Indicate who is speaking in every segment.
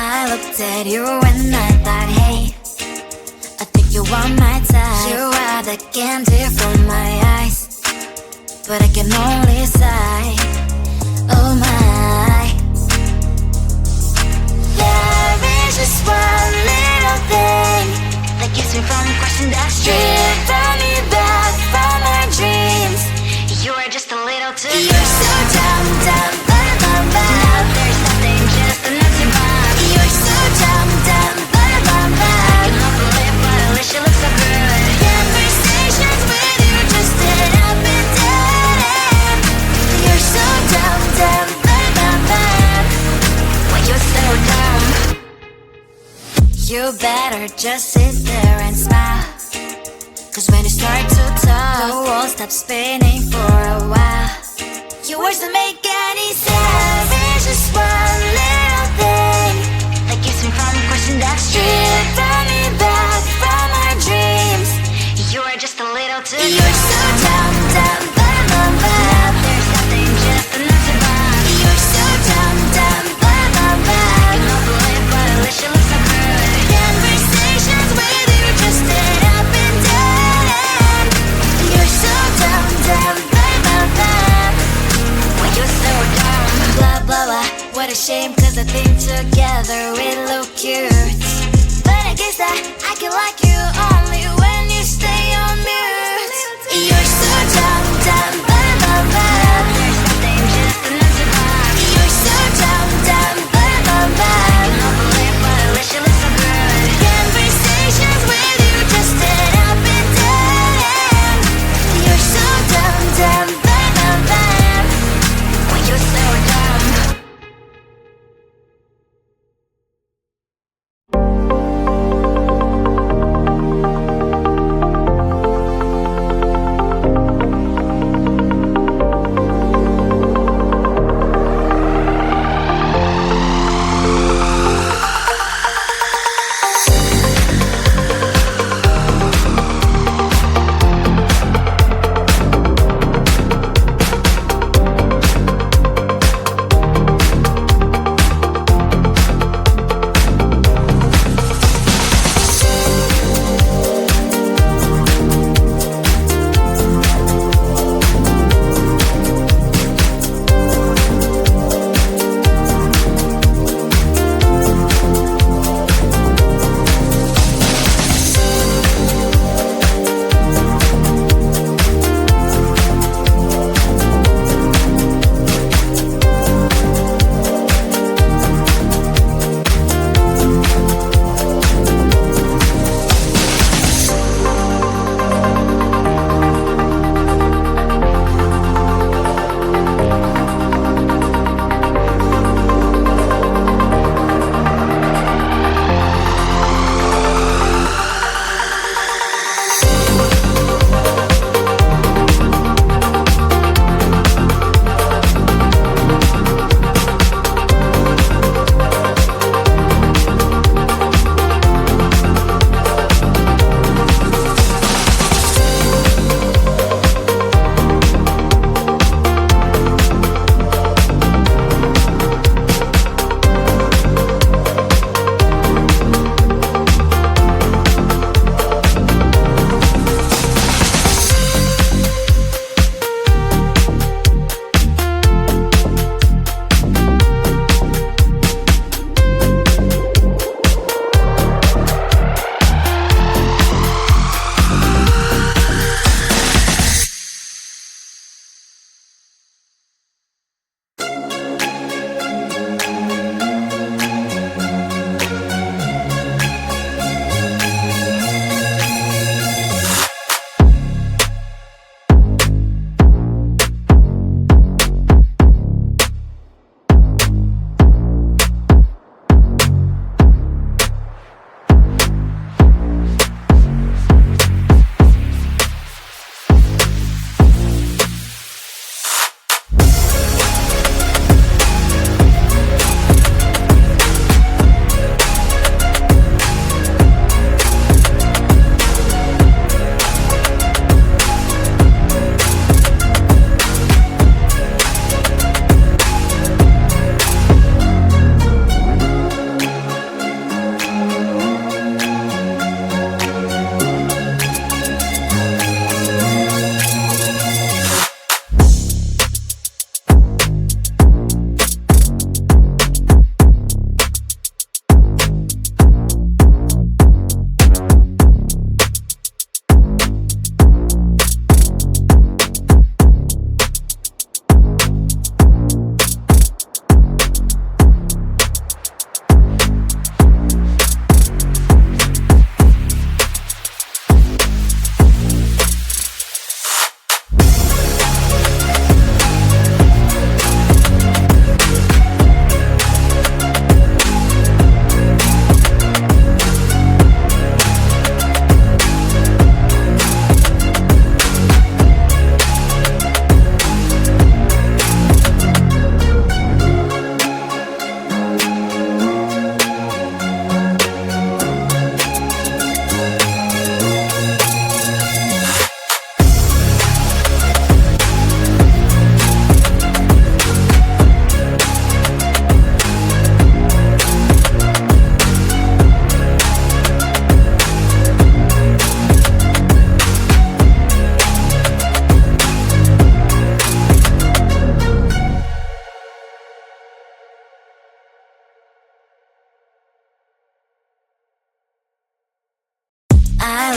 Speaker 1: I looked at you and I thought, hey, I think you are my type. You are the candy from my eyes, but I can only sigh, oh my. There is just one little thing that keeps me from crossing that street. Bring me back from my dreams. You are just a little too good. You're so dumb, dumb, bum, bum, bum. Now there's nothing, just an empty bomb. You're so dumb, dumb, bum, bum, bum. I can not believe, but at least you look so good. Conversations with you just end up in dead end. You're so dumb, dumb, bum, bum, bum. Why you're so dumb? You better just sit there and smile, 'cause when you start to talk, the world stops spinning for a while. Your words don't make any sense. There's just one little thing that keeps me from crossing that street. Bring me back from our dreams. You are just a little too good. You're so dumb, dumb, bum, bum, bum. Now there's nothing, just an empty bomb. You're so dumb, dumb, bum, bum, bum. I cannot believe, but at least you look so good. Conversations with you just end up in dead end. You're so dumb, dumb, bum, bum, bum. Why you're so dumb? Blah, blah, blah. What a shame, 'cause I think together we look cute. But I guess that I can like you only when you stay on mute. You're so dumb, dumb, bum, bum, bum. There's nothing, just an empty bomb. You're so dumb, dumb, bum, bum, bum. I cannot believe, but at least you look so good. Conversations with you just end up in dead end. You're so dumb, dumb, bum, bum, bum. Why you're so dumb?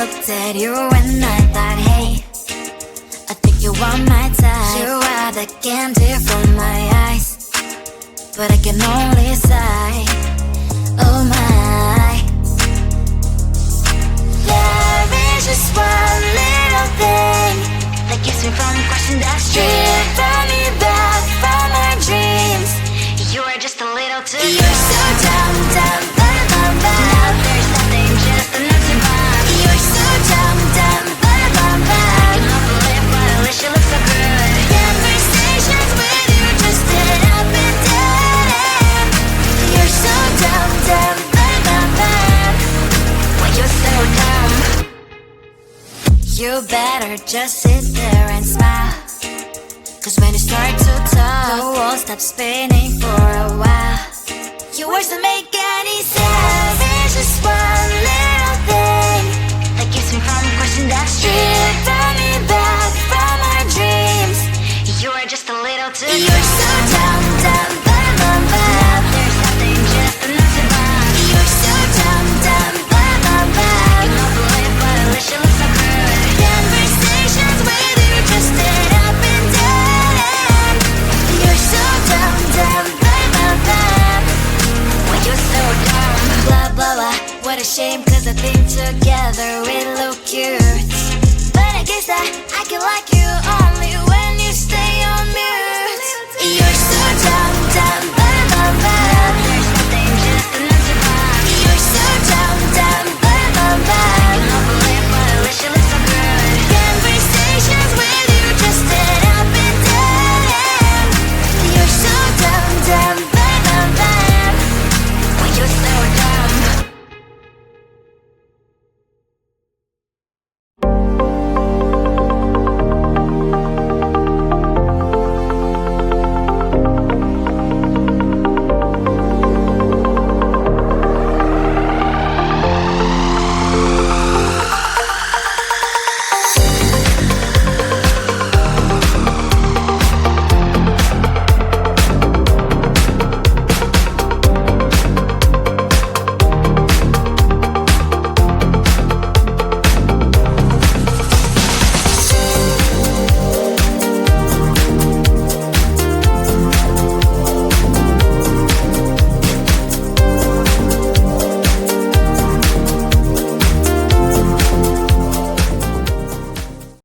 Speaker 1: looked at you and I thought, hey, I think you are my type. You are the candy from my eyes, but I can only sigh, oh my. There is just one little thing that keeps me from crossing that street. Driven me back from my dreams. You are just a little too good. You're so dumb, dumb, bum, bum, bum. Now there's nothing, just enough to bomb. You're so dumb, dumb, bum, bum, bum. You love to live, but at least you look so good. Conversations with you just end up in dead end. You're so dumb, dumb, bum, bum, bum. Why you're so dumb? You better just sit there and smile, 'cause when you start to talk, the world stops spinning for a while. Your words don't make any sense. There's just one little thing that keeps me from crossing that street. Driven me back from my dreams. You are just a little too good. You're so dumb, dumb, bum, bum, bum. There's nothing, just enough to bomb. You're so dumb, dumb, bum, bum, bum. You love to live, but at least you look so good. Conversations with you just end up in dead end. You're so dumb, dumb, bum, bum, bum. Why you're so dumb? Blah, blah, blah. What a shame, 'cause I think together we look cute. But I guess that I can like you on